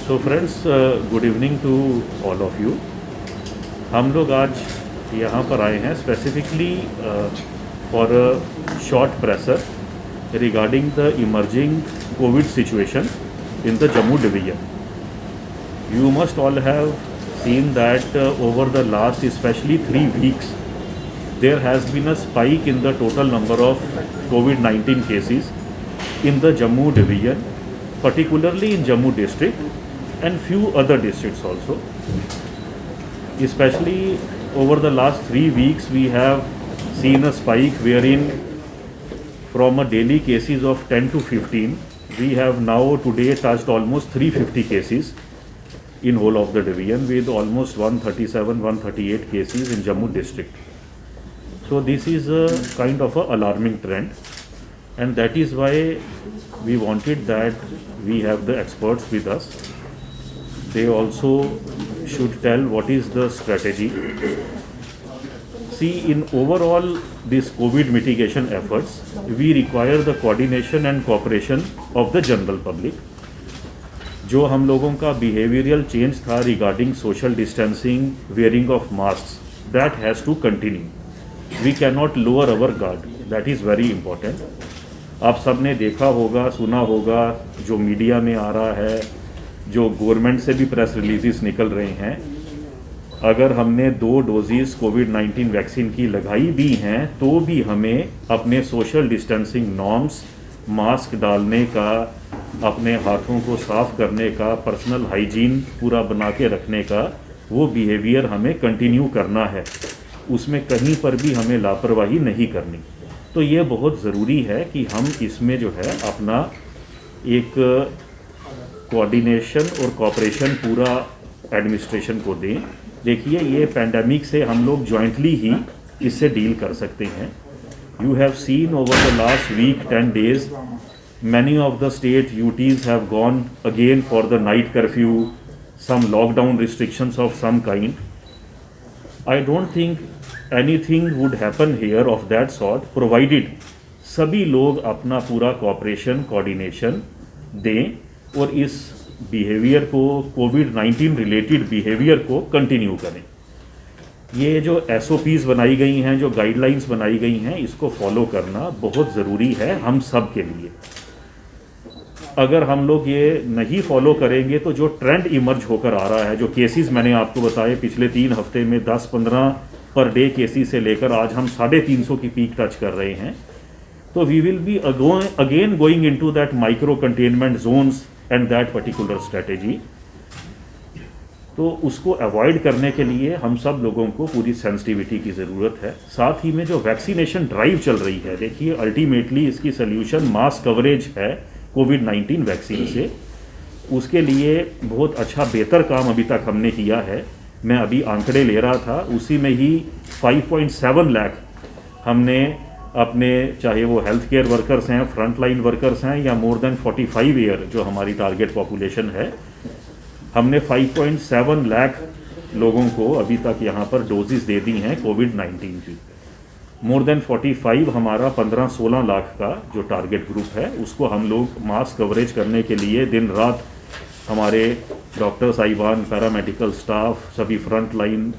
So friends, good evening to all of you. हम लोग आज यहाँ पर आए हैं specifically for a short presser regarding the emerging COVID situation in the Jammu division. You must all have seen that over the last especially 3 weeks there has been a spike in the total number of COVID-19 cases in the Jammu division, particularly in Jammu district and few other districts also. Especially over the last 3 weeks we have seen a spike wherein from a daily cases of 10 to 15 we have now today touched almost 350 cases in whole of the division, with almost 137-138 cases in Jammu district. So this is a kind of a alarming trend, and that is why we wanted that we have the experts with us. They also should tell what is the strategy. See, in overall this COVID mitigation efforts, we require the coordination and cooperation of the general public. जो हम लोगों का behavioral change था regarding social distancing, wearing of masks, that has to continue. We cannot lower our guard. That is very important. आप सब ने देखा होगा, सुना होगा, जो मीडिया में आ रहा है, जो गवर्नमेंट से भी प्रेस रिलीजेस निकल रहे हैं, अगर हमने 2 डोजेस कोविड-19 वैक्सीन की लगाई भी हैं तो भी हमें अपने सोशल डिस्टेंसिंग नॉर्म्स, मास्क डालने का, अपने हाथों को साफ़ करने का, पर्सनल हाइजीन पूरा बना के रखने का वो बिहेवियर हमें कंटिन्यू करना है। उसमें कहीं पर भी हमें लापरवाही नहीं करनी। तो ये बहुत ज़रूरी है कि हम इसमें जो है अपना एक कोऑर्डिनेशन और कोऑपरेशन पूरा एडमिनिस्ट्रेशन को दें। देखिए, ये पैंडेमिक से हम लोग जॉइंटली ही इससे डील कर सकते हैं। You have seen over the last week 10 days many of the state UTs have gone again for the night curfew, some lockdown restrictions of some kind. I don't think anything would happen here of that sort, provided सभी लोग अपना पूरा cooperation coordination दें और इस behaviour को, कोविड-19 related behaviour को continue करें। ये जो SOPs बनाई गई हैं, जो गाइडलाइंस बनाई गई हैं, इसको फॉलो करना बहुत ज़रूरी है हम सब के लिए। अगर हम लोग ये नहीं फॉलो करेंगे तो जो ट्रेंड इमर्ज होकर आ रहा है, जो केसेस मैंने आपको बताए पिछले 3 हफ्ते में 10-15 पर डे केसेस से लेकर आज हम 350 की पीक टच कर रहे हैं, तो we will be again going into that micro containment zones and that particular strategy. तो उसको अवॉइड करने के लिए हम सब लोगों को पूरी सेंसिटिविटी की ज़रूरत है। साथ ही में जो वैक्सीनेशन ड्राइव चल रही है, देखिए अल्टीमेटली इसकी सल्यूशन मास कवरेज है कोविड-19 वैक्सीन से। उसके लिए बहुत अच्छा बेहतर काम अभी तक हमने किया है। मैं अभी आंकड़े ले रहा था, उसी में ही 5.7 लाख हमने अपने, चाहे वो हेल्थ केयर वर्कर्स हैं, फ्रंट लाइन वर्कर्स हैं, या मोर देन 45 ईयर जो हमारी टारगेट पॉपुलेशन है, हमने 5.7 लाख लोगों को अभी तक यहाँ पर डोजेस दे दी हैं कोविड-19 की। मोर देन 45 हमारा 15-16 लाख का जो टारगेट ग्रुप है, उसको हम लोग मास कवरेज करने के लिए दिन रात हमारे डॉक्टर साहिबान, पैरामेडिकल स्टाफ, सभी फ्रंट लाइन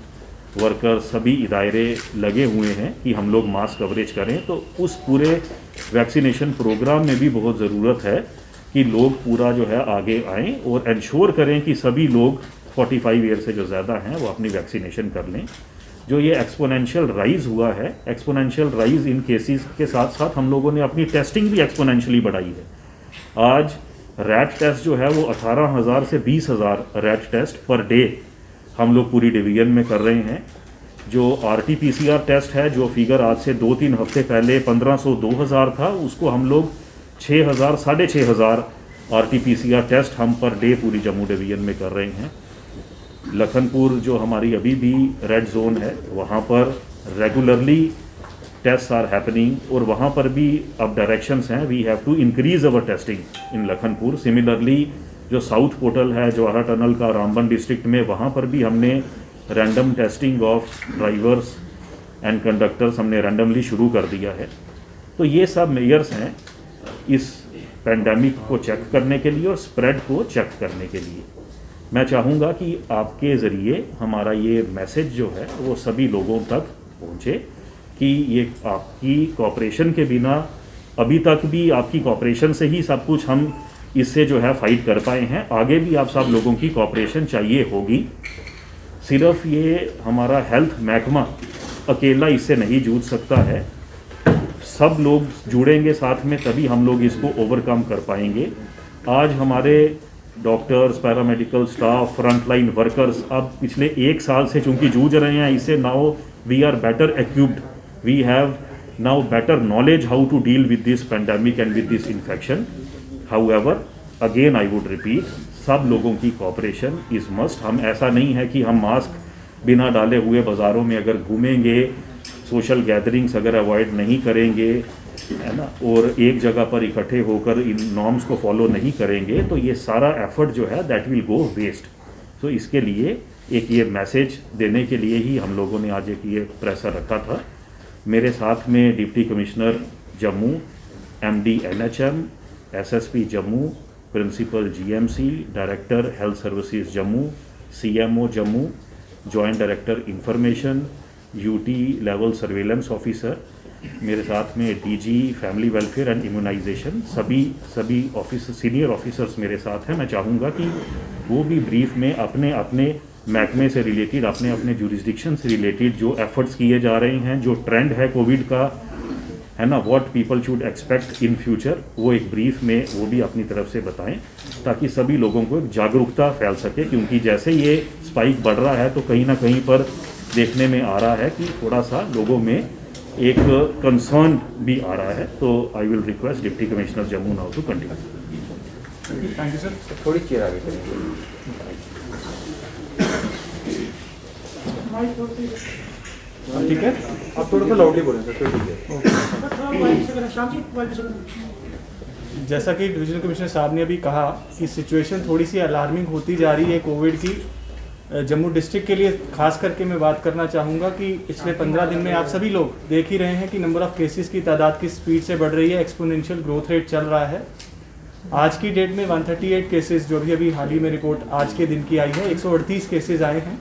वर्कर, सभी इदारे लगे हुए हैं कि हम लोग मास कवरेज करें। तो उस पूरे वैक्सीनेशन प्रोग्राम में भी बहुत ज़रूरत है कि लोग पूरा जो है आगे आएँ और इंश्योर करें कि सभी लोग 45 ईयर से जो ज़्यादा हैं वो अपनी वैक्सीनेशन कर लें। जो ये एक्सपोनेंशियल राइज़ हुआ है, एक्सपोनेंशियल राइज़ इन केसेस के साथ साथ हम लोगों ने अपनी टेस्टिंग भी एक्सपोनेंशियली बढ़ाई है। आज रैट टेस्ट जो है वो 18,000 से 20,000 रैट टेस्ट पर डे हम लोग पूरी डिवीजन में कर रहे हैं। जो RT-PCR टेस्ट है, जो फिगर आज से 2-3 हफ्ते पहले 1500-2000 था, उसको हम लोग 6,000 6,500 RT-PCR टेस्ट हम पर डे पूरी जम्मू डिवीजन में कर रहे हैं। लखनपुर जो हमारी अभी भी रेड जोन है, वहाँ पर रेगुलरली टेस्ट आर हैपनिंग और वहाँ पर भी अब डायरेक्शंस हैं, we have to increase our testing in Lakhanpur. Similarly जो साउथ पोर्टल है जवाहर टनल का रामबन डिस्ट्रिक्ट में, वहाँ पर भी हमने random testing of drivers and conductors हमने रैंडमली शुरू कर दिया है। तो ये सब मेजर्स हैं इस पेंडेमिक को चेक करने के लिए और स्प्रेड को चेक करने के लिए। मैं चाहूँगा कि आपके ज़रिए हमारा ये मैसेज जो है वो सभी लोगों तक पहुँचे कि ये आपकी कोऑपरेशन के बिना, अभी तक भी आपकी कोऑपरेशन से ही सब कुछ हम इससे जो है फाइट कर पाए हैं, आगे भी आप सब लोगों की कोऑपरेशन चाहिए होगी। सिर्फ ये हमारा हेल्थ महकमा अकेला इससे नहीं जूझ सकता है, सब लोग जुड़ेंगे साथ में तभी हम लोग इसको ओवरकम कर पाएंगे। आज हमारे doctors, paramedical staff, frontline workers अब पिछले 1 साल से चूँकि जूझ रहे हैं इससे, now we are better equipped, we have now better knowledge how to deal with this pandemic and with this infection. However again I would repeat, सब लोगों की कोऑपरेशन इज़ मस्ट। हम ऐसा नहीं है कि हम मास्क बिना डाले हुए बाज़ारों में अगर घूमेंगे, सोशल गैदरिंग्स अगर अवॉइड नहीं करेंगे, है ना, और एक जगह पर इकट्ठे होकर इन नॉर्म्स को फॉलो नहीं करेंगे तो ये सारा एफर्ट जो है दैट विल गो वेस्ट। सो इसके लिए एक ये मैसेज देने के लिए ही हम लोगों ने आज एक ये प्रेसर रखा था। मेरे साथ में deputy commissioner Jammu, MD NHM, SSP Jammu, principal GMC, director health services Jammu, CMO Jammu, joint director information, UT level surveillance officer, मेरे साथ में DG family welfare and immunization, सभी ऑफिसर, सीनियर ऑफिसर्स मेरे साथ हैं। मैं चाहूँगा कि वो भी ब्रीफ में अपने अपने महकमे से रिलेटेड, अपने अपने जुरिस्डिक्शन से रिलेटेड जो एफर्ट्स किए जा रहे हैं, जो ट्रेंड है कोविड का, है ना, what people should expect in future, वो एक ब्रीफ में वो भी अपनी तरफ से बताएं ताकि सभी लोगों को एक जागरूकता फैल सके। क्योंकि जैसे ये स्पाइक बढ़ रहा है तो कहीं ना कहीं पर देखने में आ रहा है कि थोड़ा सा लोगों में एक कंसर्न भी आ रहा है। तो I will request deputy commissioner Jammu now to continue. Thank you sir. थोड़ी चेयर आगे करेंगे। ठीक है, आप थोड़ा सा लाउडली बोलें सर, फिर ठीक है। जैसा कि डिवीजनल कमिश्नर साहब ने अभी कहा कि सिचुएशन थोड़ी सी अलार्मिंग होती जा रही है कोविड की। जम्मू डिस्ट्रिक्ट के लिए खास करके मैं बात करना चाहूँगा कि पिछले 15 दिन में आप सभी लोग देख ही रहे हैं कि नंबर ऑफ़ केसेस की तादाद किस स्पीड से बढ़ रही है, एक्सपोनेंशियल ग्रोथ रेट चल रहा है। आज की डेट में 138 केसेस जो भी अभी हाल ही में रिपोर्ट आज के दिन की आई है, 138 केसेस आए हैं।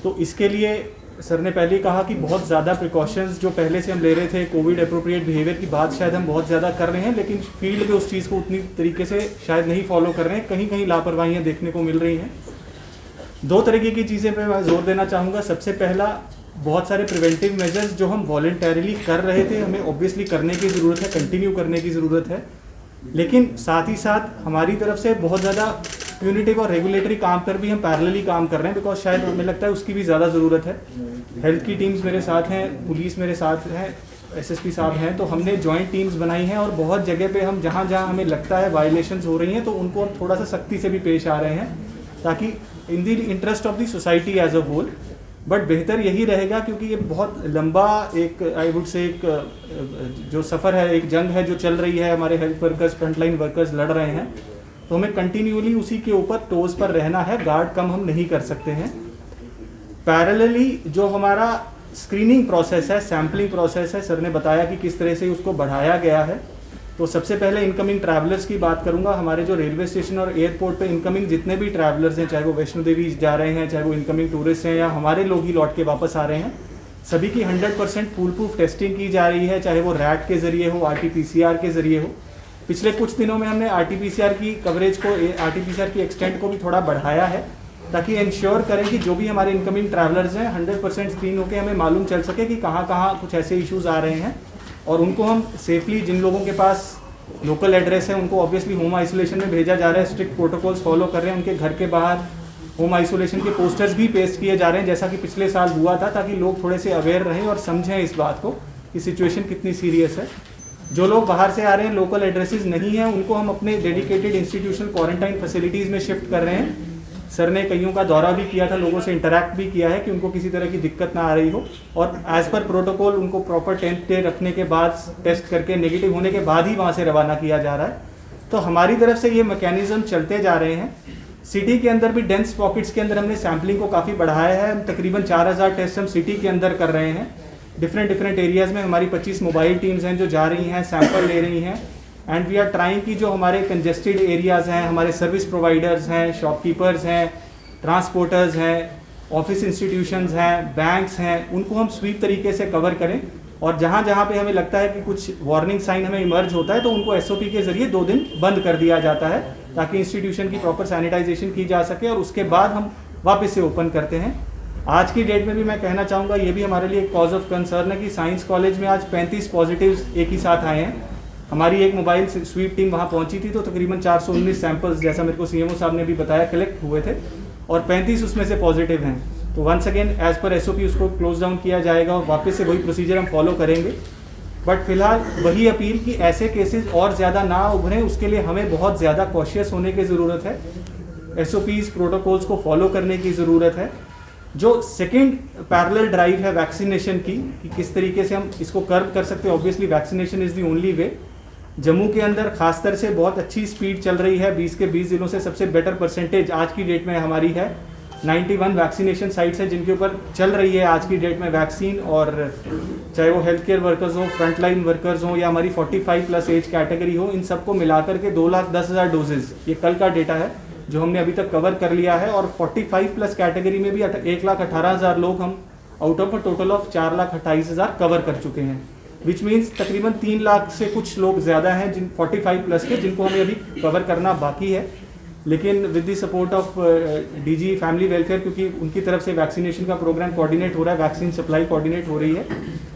तो इसके लिए सर ने पहले कहा कि बहुत ज़्यादा प्रिकॉशंस जो पहले से हम ले रहे थे, कोविड अप्रोप्रिएट बिहेवियर की बात शायद हम बहुत ज़्यादा कर रहे हैं, लेकिन फील्ड में उस चीज़ को उतनी तरीके से शायद नहीं फॉलो कर रहे हैं, कहीं कहीं लापरवाहियाँ देखने को मिल रही हैं। 2 तरीके की चीज़ें पे मैं जोर देना चाहूँगा। सबसे पहला, बहुत सारे प्रिवेंटिव मेजर्स जो हम वॉलंटरीली कर रहे थे, हमें ऑब्वियसली करने की ज़रूरत है, कंटिन्यू करने की ज़रूरत है, लेकिन साथ ही साथ हमारी तरफ से बहुत ज़्यादा प्यूनिटिव और रेगुलेटरी काम पर भी हम पैरेलली काम कर रहे हैं, बिकॉज शायद हमें लगता है उसकी भी ज़्यादा ज़रूरत है। हेल्थ की टीम्स मेरे साथ हैं, पुलिस मेरे साथ है, SSP साहब हैं, तो हमने जॉइंट टीम्स बनाई हैं और बहुत जगह पे हम जहाँ जहाँ हमें लगता है वायलेशंस हो रही हैं तो उनको हम थोड़ा सा सख्ती से भी पेश आ रहे हैं, ताकि in the interest of the society as a whole. But बेहतर यही रहेगा क्योंकि ये बहुत लंबा एक आई वुड से एक जो सफ़र है, एक जंग है जो चल रही है, हमारे हेल्थ वर्कर्स, फ्रंटलाइन वर्कर्स लड़ रहे हैं, तो हमें कंटिन्यूअली उसी के ऊपर टोज पर रहना है, गार्ड कम हम नहीं कर सकते हैं। पैरेलली जो हमारा स्क्रीनिंग प्रोसेस है, सैम्पलिंग प्रोसेस है, सर ने बताया कि किस तरह से उसको बढ़ाया गया है। तो सबसे पहले इनकमिंग ट्रैवलर्स की बात करूंगा। हमारे जो रेलवे स्टेशन और एयरपोर्ट पे इनकमिंग जितने भी ट्रैवलर्स हैं, चाहे वो वैष्णो देवी जा रहे हैं, चाहे वो इनकमिंग टूरिस्ट हैं या हमारे लोग ही लौट के वापस आ रहे हैं, सभी की 100% फुल प्रूफ टेस्टिंग की जा रही है, चाहे वो रैट के ज़रिए हो, RT-PCR के ज़रिए हो। पिछले कुछ दिनों में हमने RT-PCR की कवरेज को, RT-PCR की एक्सटेंट को भी थोड़ा बढ़ाया है, ताकि इंश्योर करें कि जो भी हमारे इनकमिंग ट्रैवलर्स हैं 100% स्क्रीन होकर हमें मालूम चल सके कि कहाँ कहाँ कुछ ऐसे इश्यूज़ आ रहे हैं, और उनको हम सेफली, जिन लोगों के पास लोकल एड्रेस है उनको ऑब्वियसली होम आइसोलेशन में भेजा जा रहा है, स्ट्रिक्ट प्रोटोकॉल्स फॉलो कर रहे हैं, उनके घर के बाहर होम आइसोलेशन के पोस्टर्स भी पेस्ट किए जा रहे हैं, जैसा कि पिछले साल हुआ था, ताकि लोग थोड़े से अवेयर रहें और समझें इस बात को कि सिचुएशन कितनी सीरियस है। जो लोग बाहर से आ रहे हैं, लोकल एड्रेसेस नहीं हैं, उनको हम अपने डेडिकेटेड इंस्टीट्यूशनल क्वारंटाइन फैसिलिटीज़ में शिफ्ट कर रहे हैं। सर ने कईयों का दौरा भी किया था, लोगों से इंटरैक्ट भी किया है कि उनको किसी तरह की दिक्कत ना आ रही हो, और एज़ पर प्रोटोकॉल उनको प्रॉपर 10th डे रखने के बाद, टेस्ट करके नेगेटिव होने के बाद ही वहाँ से रवाना किया जा रहा है। तो हमारी तरफ से ये मैकेनिज्म चलते जा रहे हैं। सिटी के अंदर भी डेंस पॉकेट्स के अंदर हमने सैम्पलिंग को काफ़ी बढ़ाया है। तकरीबन 4000 टेस्ट हम सिटी के अंदर कर रहे हैं। डिफरेंट एरियाज़ में हमारी 25 मोबाइल टीम्स हैं जो जा रही हैं, सैंपल ले रही हैं, एंड वी आर ट्राइंग कि जो हमारे कंजेस्टेड एरियाज़ हैं, हमारे सर्विस प्रोवाइडर्स हैं, शॉपकीपर्स हैं, ट्रांसपोर्टर्स हैं, ऑफिस इंस्टीट्यूशंस हैं, बैंक्स हैं, उनको हम स्वीप तरीके से कवर करें। और जहाँ जहाँ पे हमें लगता है कि कुछ वार्निंग साइन हमें इमर्ज होता है तो उनको एसओपी के जरिए 2 दिन बंद कर दिया जाता है ताकि इंस्टीट्यूशन की प्रॉपर सैनिटाइजेशन की जा सके, और उसके बाद हम वापस से ओपन करते हैं। आज की डेट में भी मैं कहना चाहूँगा, ये भी हमारे लिए एक कॉज ऑफ कंसर्न है कि साइंस कॉलेज में आज 35 पॉजिटिव्स एक ही साथ आए हैं। हमारी एक मोबाइल स्वीप टीम वहाँ पहुँची थी तो तकरीबन 419 सैंपल्स, जैसा मेरे को सीएमओ साहब ने भी बताया, कलेक्ट हुए थे और 35 उसमें से पॉजिटिव हैं। तो once again as per SOP उसको क्लोज डाउन किया जाएगा और वापस से वही प्रोसीजर हम फॉलो करेंगे। बट फिलहाल वही अपील कि ऐसे केसेस और ज़्यादा ना उभरें, उसके लिए हमें बहुत ज़्यादा कॉशियस होने की ज़रूरत है, एसओपीज़ प्रोटोकॉल्स को फॉलो करने की ज़रूरत है। जो सेकेंड पैरेलल ड्राइव है वैक्सीनेशन की, कि किस तरीके से हम इसको कर्व कर सकते हैं, obviously vaccination is the only way. Jammu के अंदर खासतर से बहुत अच्छी स्पीड चल रही है, 20 के 20 जिलों से सबसे बेटर परसेंटेज आज की डेट में हमारी है। 91 वैक्सीनेशन साइट्स हैं जिनके ऊपर चल रही है आज की डेट में वैक्सीन, और चाहे वो हेल्थ केयर वर्कर्स हो, फ्रंटलाइन वर्कर्स हो, या हमारी 45+ एज कैटेगरी हो, इन सबको मिलाकर के 2,10,000 डोजेज, ये कल का डेटा है जो हमने अभी तक कवर कर लिया है। और 45+ कैटेगरी में भी 1,18,000 लोग हम out of a total of 4,28,000 cover कर चुके हैं, विच मीन्स तकरीबन 3 लाख से कुछ लोग ज़्यादा हैं जिन 45+ के, जिनको हमें अभी कवर करना बाकी है। लेकिन with the support of DG family welfare, क्योंकि उनकी तरफ से वैक्सीनेशन का प्रोग्राम कोऑर्डिनेट हो रहा है, वैक्सीन सप्लाई कोऑर्डिनेट हो रही है,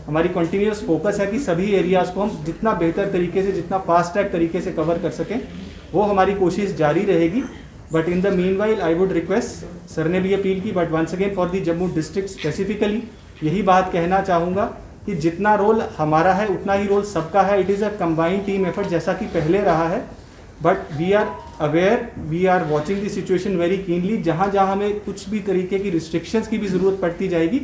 हमारी कंटिन्यूस फोकस है कि सभी एरियाज़ को हम जितना बेहतर तरीके से, जितना फास्ट ट्रैक तरीके से कवर कर सकें, वो हमारी कोशिश जारी रहेगी। But in the meanwhile I would request, sir ने भी अपील की, but once again for the Jammu district specifically यही बात कहना चाहूँगा कि जितना रोल हमारा है उतना ही रोल सबका है। It is a combined team effort, जैसा कि पहले रहा है। But we are aware, we are watching the situation very keenly. जहाँ जहाँ हमें कुछ भी तरीके की रिस्ट्रिक्शंस की भी ज़रूरत पड़ती जाएगी,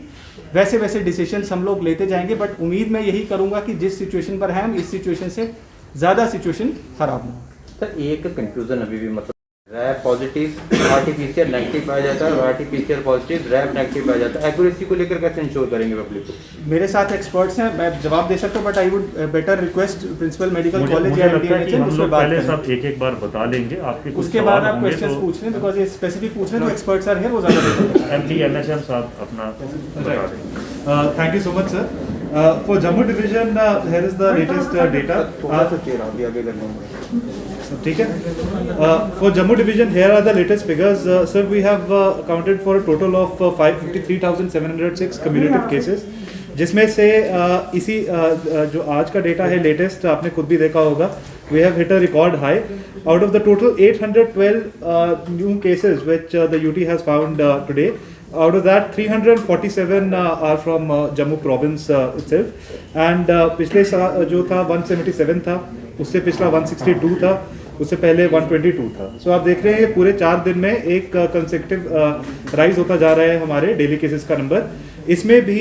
वैसे वैसे डिसीजंस हम लोग लेते जाएंगे। बट उम्मीद मैं यही करूँगा कि जिस सिचुएशन पर है हम, इस सिचुएशन से ज़्यादा सिचुएशन खराब ना हो। सर एक कंफ्यूजन अभी भी, मतलब रैप पॉजिटिव आरटीपीसीआर नेगेटिव पाया जाता है और आरटीपीसीआर पॉजिटिव रैप नेगेटिव पाया जाता है, एक्यूरेसी को लेकर कैसे इंश्योर करेंगे पब्लिक को? मेरे साथ एक्सपर्ट्स हैं, मैं जवाब दे सकता हूँ, but I would better request principal medical college या एमडीएनएचएम उसमें बात पहले करें। सब एक बार बता लेंगे, आपके कुछ उसके बाद आप क्वेश्चंस पूछ लें, बिकॉज ये स्पेसिफिक पूछ रहे हैं तो एक्सपर्ट्स आर हियर, वो ज़्यादा बेहतर है। एमडीएनएचएम साहब अपना बता देंगे। Thank you so much, sir. For Jammu division, here is the latest data. थोड़ा सा चेहरा अभी आगे करना होगा। ठीक है. For Jammu division, here are the latest figures. Sir, we have accounted for a total of 553,706 cumulative cases, जिसमें से इसी जो आज का डेटा है लेटेस्ट, आपने खुद भी देखा होगा, we have hit a record high. Out of the total 812 new cases which the UT has found today, out of that 347 are from Jammu province itself, and पिछले जो था 177 था, उससे पिछला 162 था, उससे पहले 122 था। सो आप देख रहे हैं पूरे 4 दिन में एक कंसेक्टिव राइज होता जा रहा है हमारे डेली केसेस का नंबर। इसमें भी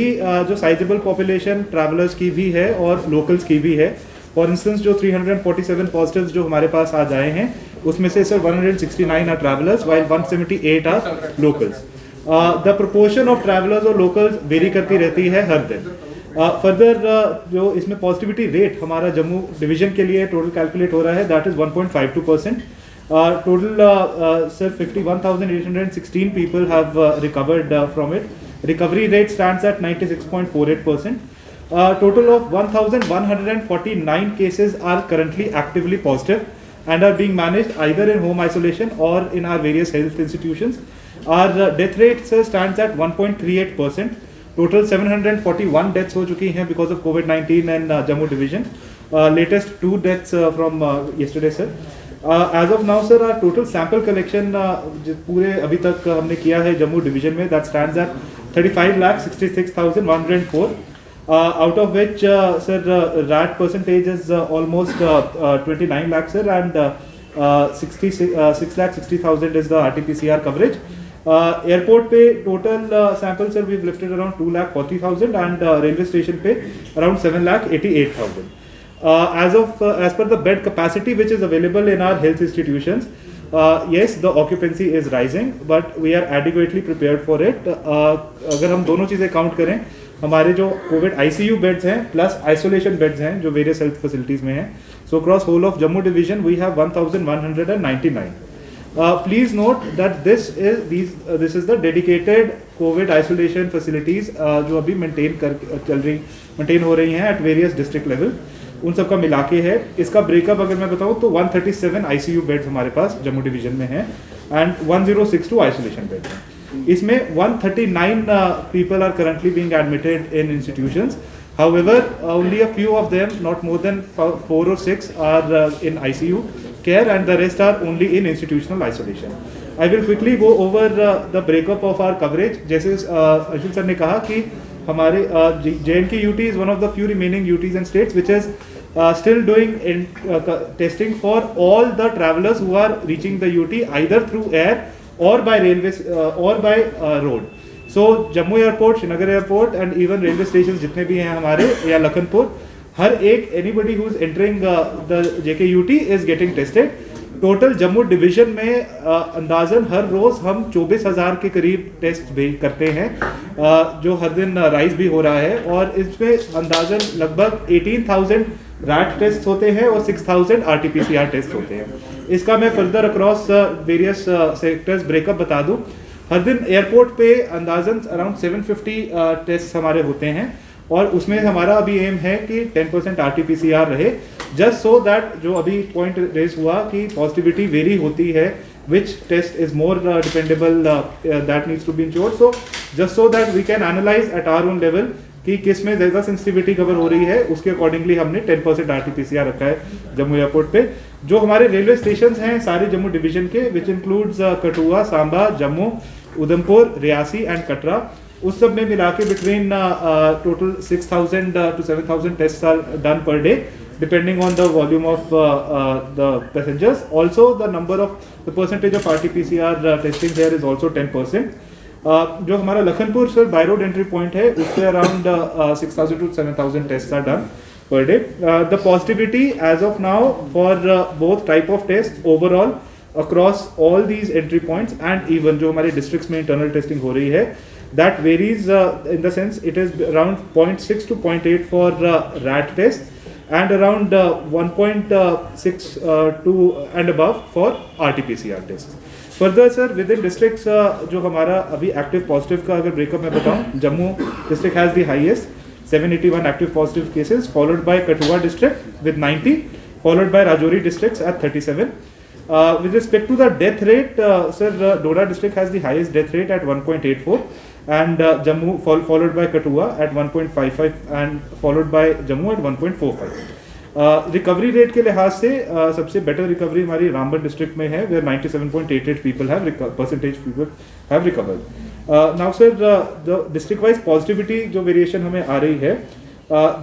जो साइजेबल पॉपुलेशन ट्रैवलर्स की भी है और लोकल्स की भी है। फॉर इंस्टेंस जो 347 पॉजिटिव्स जो हमारे पास आज आए हैं, उसमें से sir 169 are travellers while 178 are locals. The proportion of travellers और लोकल्स वेरी करती रहती है हर दिन। फर्दर जो इसमें पॉजिटिविटी रेट हमारा जम्मू डिवीजन के लिए टोटल कैलकुलेट हो रहा है, that is 1.52%। Total sir 51,816 people have recovered from it. Recovery rate stands eight 96.48%. Total of 1,149 cases are currently actively positive and are being managed either in home isolation or in our various health institutions. Our death rate stands at 1.38%. Total 741 deaths हो चुकी हैं because of COVID-19 and Jammu division. Latest 2 deaths from yesterday, sir. As of now, sir, our total sample collection पूरे अभी तक हमने किया है Jammu division में, that stands at 35,66,104. Out of which, sir, RAT percentage is almost 29 lakhs, sir, and 6,60,000 is the RT-PCR coverage. Airport पे total sample, sir, we've lifted around 2,40,000 and railway station पे around 7,88,000. As per the bed capacity which is available in our health institutions, yes, the occupancy is rising, but we are adequately prepared for it. अगर हम दोनों चीज़ें count करें, हमारे जो Covid ICU beds हैं plus isolation beds हैं जो वेरियस हेल्थ फैसिलिटीज़ में हैं, So across whole of Jammu division, we have 1,199. Please note that this is the dedicated COVID isolation facilities जो अभी maintain हो रही हैं at various district level, उन सब का मिला के है. इसका ब्रेकअप अगर मैं बताऊं तो 137 ICU बेड्स हमारे पास जम्मू डिवीजन में हैं and 1062 आइसोलेशन बेड्स हैं. इसमें 139 people are currently being admitted in institutions. However, only a few of them, not more than 4 or 6, are in ICU care, and the rest are only in institutional isolation. I will quickly go over the breakup of our coverage. जैसे Ashok sir ने कहा कि हमारे J&K UT is one of the few remaining UTs and states which is still doing testing for all the travelers who are reaching the UT either through air or by railways or by road. So Jammu airport, Srinagar airport and even railway station जितने भी हैं हमारे या लखनपुर, हर एक anybody who is entering the JK UT is getting tested. Total Jammu division में अंदाजन हर रोज हम 24,000 के करीब टेस्ट करते हैं, जो हर दिन राइज भी हो रहा है, और इसमें अंदाजन लगभग 18,000 रैट टेस्ट होते हैं और 6,000 RT-PCR टेस्ट होते हैं. इसका मैं further across various sectors breakup बता दूं. हर दिन एयरपोर्ट पे अंदाजन अराउंड 750 टेस्ट हमारे होते हैं, और उसमें हमारा अभी एम है कि 10% RT-PCR रहे, जस्ट सो दैट जो अभी पॉइंट रेज हुआ कि पॉजिटिविटी वेरी होती है, which test is more dependable, that needs to be ensured. So just so that we can analyze at our own level कि किस में ज़्यादा सेंसिटिविटी कवर हो रही है, उसके अकॉर्डिंगली हमने 10% RT-PCR रखा है जम्मू एयरपोर्ट पे. जो हमारे रेलवे स्टेशन हैं सारे जम्मू डिवीजन के, which includes Kathua, Samba, Jammu, Udhampur, Reasi and Katra, उस सब में मिला के between total 6,000 to 7,000 tests are done per day depending on the volume of the passengers. Also the percentage of RT-PCR testing here is also 10%. जो हमारा Lakhanpur sir by road entry point है, उस पे around 6,000 to 7,000 tests are done per day. The positivity as of now for both type of tests overall across all these entry points and even जो हमारे districts में internal testing हो रही है, that varies in the sense it is around 0.6 to 0.8 for RAT tests and around 1.6 to and above for RT-PCR tests. Further sir, within districts जो हमारा अभी active positive का अगर breakup मैं बताऊं, Jammu district has the highest 781 active positive cases, followed by Kathua district with 90, followed by Rajouri districts at 37. With respect to the death rate, sir, Doda district has the highest death rate at 1.84, and Jammu followed by Kathua at 1.55 and followed by Jammu at 1.45. Recovery rate के लिहाज से सबसे better recovery हमारी Ramban district में है, where 97.88 people have recovered. Now sir, the district wise positivity जो variation हमें आ रही है,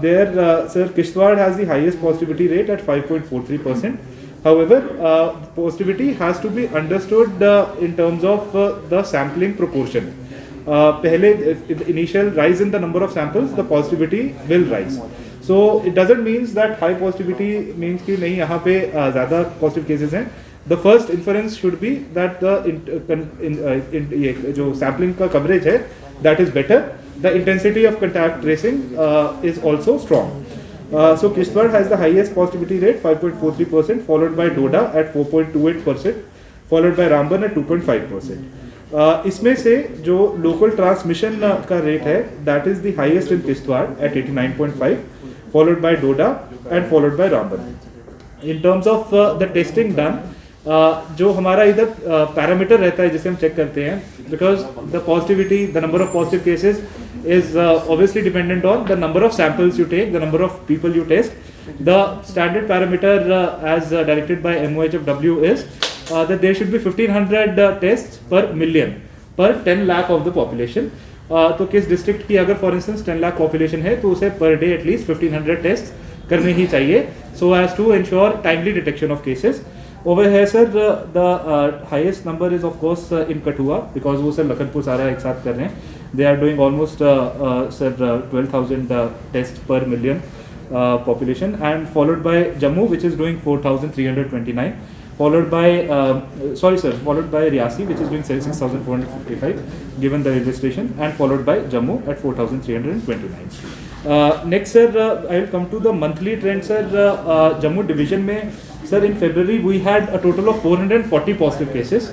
there sir, Kishtwar has the highest positivity rate at 5.43%. However, positivity has to be understood in terms of the sampling proportion. पहले initial rise in the number of samples, the positivity will rise. So it doesn't mean that high positivity means कि नहीं यहाँ पे ज़्यादा positive cases हैं. The first inference should be that the जो sampling का coverage है, that is better. The intensity of contact tracing is also strong. So Kishtwar has the highest positivity rate 5.43%, followed by Doda at 4.28%, followed by Ramban at 2.5%. इसमें से जो local transmission का rate है, that is the highest in Kishtwar at 89.5, followed by Doda and followed by Ramban. In terms of the testing done, जो हमारा इधर parameter रहता है जिसे हम चेक करते हैं, because the positivity, the number of positive cases is obviously dependent on the number of samples you take, the number of people you test. The standard parameter as directed by MOHFW is that there should be 1,500 tests per million per 10 lakh of the population. तो किस district की अगर for instance 10 lakh population है तो उसे per day at least 1,500 test करने ही चाहिए, so as to ensure timely detection of cases. Over है sir the highest number is of course in Kathua, because वो सर लखनपुर सारा एक साथ कर रहे हैं. They are doing almost sir 12,000 test per million population, and followed by Jammu, which is doing 4,329, followed by followed by Riasi, which is doing 6,455 given the railway station, and followed by Jammu at 4,329. Next, sir, I will come to the monthly trend, sir. Jammu division में, sir, in February we had a total of 440 positive cases.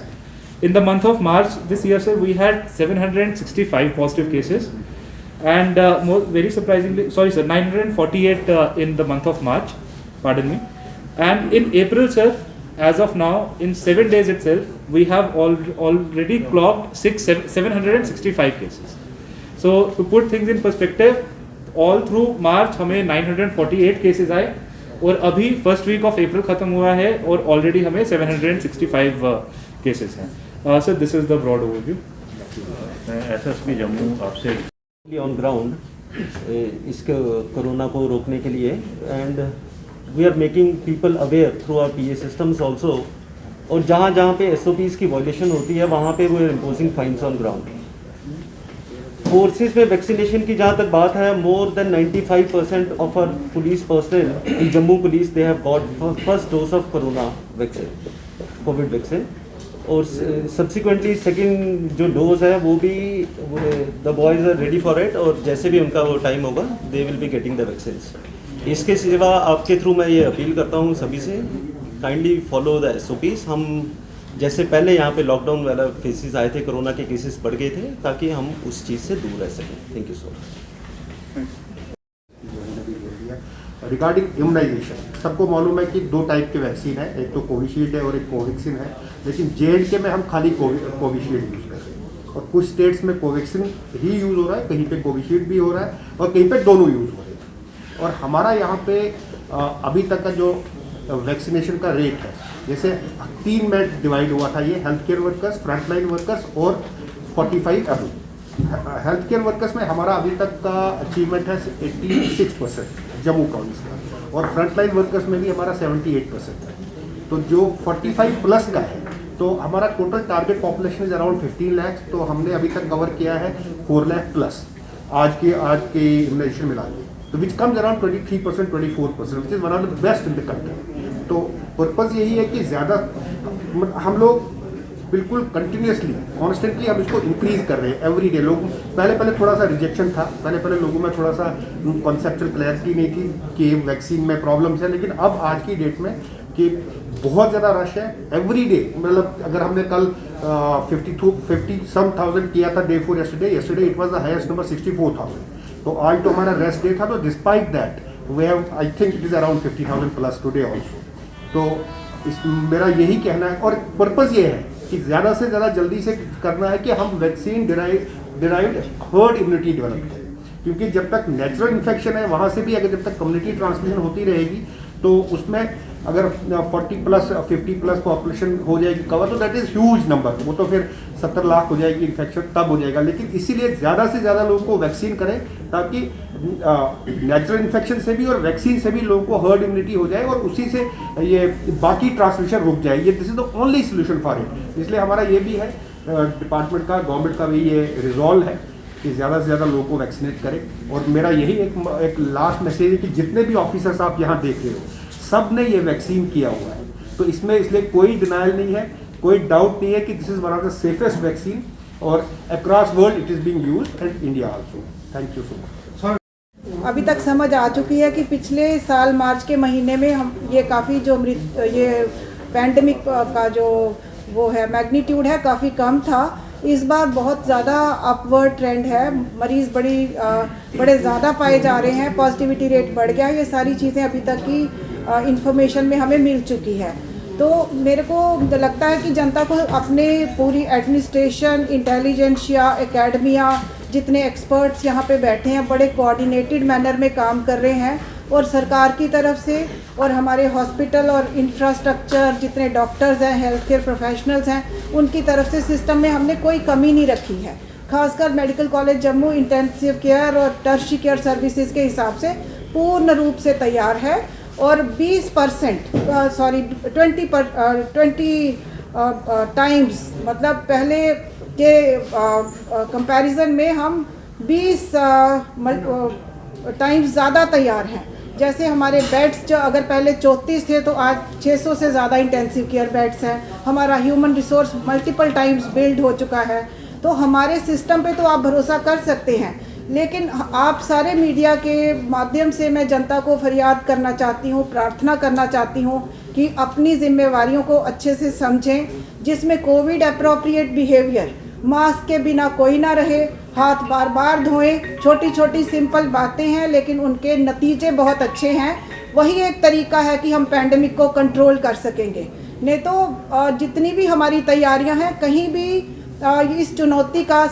In the month of March this year, sir, we had 765 positive cases, and very surprisingly, sorry, sir, 948 in the month of March. Pardon me. And in April, sir, as of now, in 7 days itself, we have already clocked 765 cases. So to put things in perspective, all through March हमें 948 cases आए और अभी first week of April खत्म हुआ है और already हमें 765 cases हैं. Sir this is the broad overview. SSP Jammu आपसे ऑन ग्राउंड इसके कोरोना को रोकने के लिए, and we are making people aware through our PA systems also. और जहाँ जहाँ पे एसओपीज़ की वायलेशन होती है वहाँ पे we are imposing fines on ground. Forces में वैक्सीनेशन की जहाँ तक बात है, more than 95% of our police personnel in Jammu police they have got first dose of corona vaccine, COVID vaccine. और सब्सिक्वेंटली सेकंड जो डोज है वो भी the boys are ready for it, और जैसे भी उनका वो टाइम होगा they will be getting the vaccines. इसके सिवा आपके थ्रू मैं ये अपील करता हूँ सभी से, काइंडली फॉलो द एसओपीज़. हम जैसे पहले यहाँ पे लॉकडाउन वाला फेसेस आए थे, कोरोना के केसेस बढ़ गए थे, ताकि हम उस चीज़ से दूर रह सकें. Thank you so much. Regarding immunization, सबको मालूम है कि 2 टाइप के वैक्सीन है, एक तो कोविशील्ड है और एक कोवैक्सीन है. लेकिन JNK में हम खाली कोविशील्ड यूज़ कर रहे हैं और कुछ स्टेट्स में कोवैक्सीन ही यूज़ हो रहा है, कहीं पे कोविशील्ड भी हो रहा है और कहीं पे दोनों यूज़ हो रहे हैं. और हमारा यहाँ पे अभी तक का जो वैक्सीनेशन का रेट है, जैसे 3 में डिवाइड हुआ था ये, health care workers, frontline workers और 45 अभी. हेल्थ केयर वर्कर्स में हमारा अभी तक का अचीवमेंट है 86% जम्मू प्रोविंस का, और फ्रंटलाइन वर्कर्स में भी हमारा 78% है. तो जो 45 प्लस का है, तो हमारा total target population is around 15 lakh. तो हमने अभी तक कवर किया है 4 लाख प्लस आज के इम्यूनाइजेशन मिला के, तो which comes around 23%, 24%, which is one of the best in the country. तो पर्पज़ यही है कि ज़्यादा हम लोग बिल्कुल कंटिन्यूसली कॉन्स्टेंटली हम इसको इंक्रीज़ कर रहे हैं एवरी डे. लोग पहले थोड़ा सा रिजेक्शन था, पहले लोगों में थोड़ा सा कॉन्सेप्चुअल क्लैरिटी नहीं थी कि वैक्सीन में प्रॉब्लम्स है. लेकिन अब आज की डेट में कि बहुत ज़्यादा रश है एवरी डे. मतलब अगर हमने कल 50,000 किया था day 4 yesterday it was the highest number 64,000. तो आज तो हमारा रेस्ट डे था, तो despite that we have, I think it is around 50,000 plus today also. तो मेरा यही कहना है, और पर्पज़ ये है कि ज़्यादा से ज़्यादा जल्दी से करना है कि हम vaccine derived herd immunity develop करें. क्योंकि जब तक नेचुरल इन्फेक्शन है वहाँ से भी अगर जब तक कम्युनिटी ट्रांसमिशन होती रहेगी, तो उसमें अगर 40 प्लस 50 प्लस पॉपुलेशन हो जाएगी कवर, तो दैट इज़ ह्यूज नंबर. वो तो फिर 70 लाख हो जाएगी इन्फेक्शन, तब हो जाएगा. लेकिन इसीलिए ज़्यादा से ज़्यादा लोगों को वैक्सीन करें, ताकि नेचुरल इन्फेक्शन से भी और वैक्सीन से भी लोगों को हर्ड इम्यूनिटी हो जाए और उसी से ये बाकी ट्रांसमिशन रुक जाए. ये this is the only solution for it. इसलिए हमारा ये भी है, डिपार्टमेंट का, गवर्नमेंट का भी ये रिजॉल्व है कि ज़्यादा से ज़्यादा लोगों को वैक्सीनेट करें. और मेरा यही एक लास्ट मैसेज है कि जितने भी ऑफिसर्स आप यहाँ देख रहे हो, सब ने ये वैक्सीन किया हुआ है. तो इसमें इसलिए कोई डिनाइल नहीं है, कोई डाउट नहीं है कि this is one of the safest vaccine, और across world it is being used and India also. Thank you so much. अभी तक समझ आ चुकी है कि पिछले साल मार्च के महीने में हम ये काफ़ी जो ये पैंडमिक का जो वो है मैग्नीट्यूड है काफ़ी कम था. इस बार बहुत ज़्यादा अपवर्ड ट्रेंड है, मरीज़ बड़े ज़्यादा पाए जा रहे हैं, पॉजिटिविटी रेट बढ़ गया. ये सारी चीज़ें अभी तक की इंफॉर्मेशन में हमें मिल चुकी है. तो मेरे को लगता है कि जनता को अपने पूरी एडमिनिस्ट्रेशन, इंटेलिजेंसिया, एकेडमिया, जितने एक्सपर्ट्स यहाँ पे बैठे हैं, बड़े कोऑर्डिनेटेड मैनर में काम कर रहे हैं. और सरकार की तरफ से और हमारे हॉस्पिटल और इंफ्रास्ट्रक्चर, जितने डॉक्टर्स हैं, हेल्थ केयर प्रोफेशनल्स हैं, उनकी तरफ से सिस्टम में हमने कोई कमी नहीं रखी है. खासकर medical college Jammu intensive care और टर्शियरी केयर सर्विसेज के हिसाब से पूर्ण रूप से तैयार है. और 20 टाइम्स, मतलब पहले के कंपैरिजन में हम 20 टाइम्स ज़्यादा तैयार हैं. जैसे हमारे बेड्स जो अगर पहले 34 थे, तो आज 600 से ज़्यादा इंटेंसिव केयर बेड्स हैं. हमारा human resource multiple times build हो चुका है. तो हमारे सिस्टम पे तो आप भरोसा कर सकते हैं लेकिन आप सारे मीडिया के माध्यम से मैं जनता को फरियाद करना चाहती हूँ, प्रार्थना करना चाहती हूँ कि अपनी जिम्मेवारियों को अच्छे से समझें, जिसमें कोविड अप्रोप्रिएट बिहेवियर, मास्क के बिना कोई ना रहे, हाथ बार बार धोएं, छोटी छोटी सिंपल बातें हैं लेकिन उनके नतीजे बहुत अच्छे हैं। वही एक तरीका है कि हम पैंडेमिक को कंट्रोल कर सकेंगे। नहीं तो जितनी भी हमारी तैयारियां हैं, कहीं भी इस चुनौती का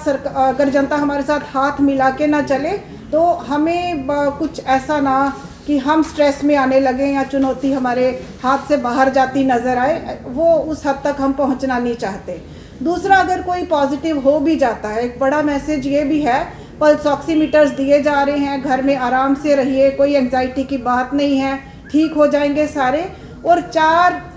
अगर जनता हमारे साथ हाथ मिला के ना चले तो हमें कुछ ऐसा ना कि हम स्ट्रेस में आने लगे या चुनौती हमारे हाथ से बाहर जाती नज़र आए, वो उस हद तक हम पहुंचना नहीं चाहते। दूसरा, अगर कोई पॉजिटिव हो भी जाता है, एक बड़ा मैसेज ये भी है, पल्स ऑक्सीमीटर्स दिए जा रहे हैं, घर में आराम से रहिए, कोई एंजाइटी की बात नहीं है, ठीक हो जाएंगे सारे। और 4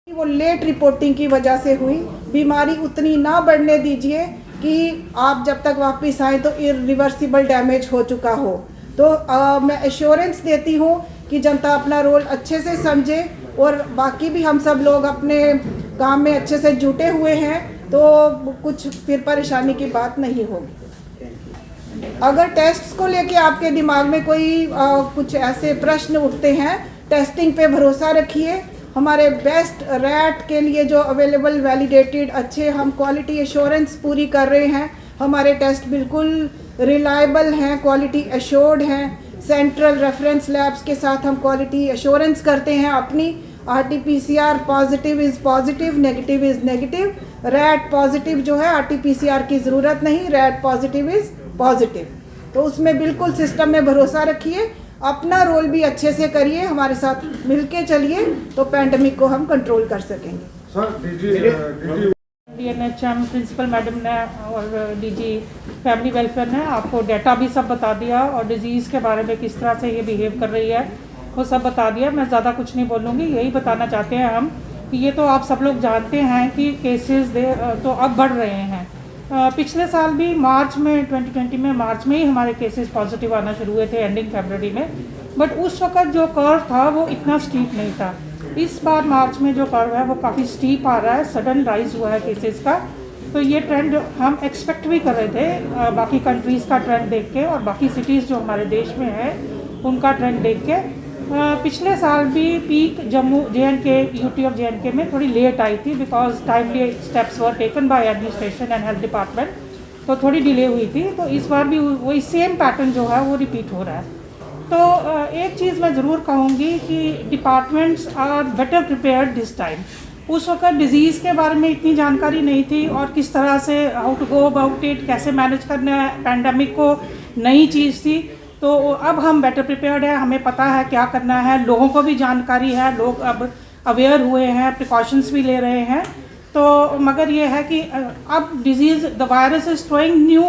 वो लेट रिपोर्टिंग की वजह से हुई, बीमारी उतनी ना बढ़ने दीजिए कि आप जब तक वापस आए तो इरिवर्सिबल डैमेज हो चुका हो। तो मैं एश्योरेंस देती हूँ कि जनता अपना रोल अच्छे से समझे और बाकी भी हम सब लोग अपने काम में अच्छे से जुटे हुए हैं, तो कुछ फिर परेशानी की बात नहीं होगी। अगर टेस्ट्स को लेके आपके दिमाग में कोई कुछ ऐसे प्रश्न उठते हैं, टेस्टिंग पे भरोसा रखिए। हमारे बेस्ट रैट के लिए जो अवेलेबल वैलिडेटेड अच्छे हम क्वालिटी एश्योरेंस पूरी कर रहे हैं। हमारे टेस्ट बिल्कुल रिलायबल हैं, क्वालिटी एश्योर्ड हैं। सेंट्रल रेफरेंस लैब्स के साथ हम क्वालिटी एश्योरेंस करते हैं अपनी। RT-PCR positive is positive, negative is negative. Rat positive जो है RT-PCR की ज़रूरत नहीं, रैट पॉजिटिव इज़ पॉजिटिव। तो उसमें बिल्कुल सिस्टम में भरोसा रखिए, अपना रोल भी अच्छे से करिए, हमारे साथ मिलके चलिए तो पैंडेमिक को हम कंट्रोल कर सकेंगे। DNHM प्रिंसिपल मैडम ने और DG फैमिली वेलफेयर ने आपको डाटा भी सब बता दिया और डिजीज़ के बारे में किस तरह से ये बिहेव कर रही है वो सब बता दिया। मैं ज़्यादा कुछ नहीं बोलूँगी, यही बताना चाहते हैं हम कि ये तो आप सब लोग जानते हैं कि केसेस तो अब बढ़ रहे हैं। पिछले साल भी मार्च में 2020 में मार्च में ही हमारे केसेस पॉजिटिव आना शुरू हुए थे, एंडिंग फरवरी में, बट उस वक्त जो कर्व था वो इतना स्टीप नहीं था। इस बार मार्च में जो कर्व है वो काफ़ी स्टीप आ रहा है, सडन राइज हुआ है केसेस का। तो ये ट्रेंड हम एक्सपेक्ट भी कर रहे थे बाकी कंट्रीज़ का ट्रेंड देख के और बाकी सिटीज़ जो हमारे देश में है उनका ट्रेंड देख के। पिछले साल भी peak Jammu JNK UT of JNK में थोड़ी लेट आई थी because timely steps were taken by administration and health department, तो थोड़ी डिले हुई थी। तो इस बार भी वही सेम पैटर्न जो है वो रिपीट हो रहा है। तो एक चीज़ मैं ज़रूर कहूँगी कि departments are better prepared this time. उस वक्त डिज़ीज़ के बारे में इतनी जानकारी नहीं थी और किस तरह से how to go about it, कैसे मैनेज करना है, पैंडेमिक को नई चीज़ थी। तो अब हम बेटर प्रिपेयर्ड है, हमें पता है क्या करना है, लोगों को भी जानकारी है, लोग अब अवेयर हुए हैं, प्रिकॉशंस भी ले रहे हैं। तो मगर ये है कि अब disease the virus is throwing new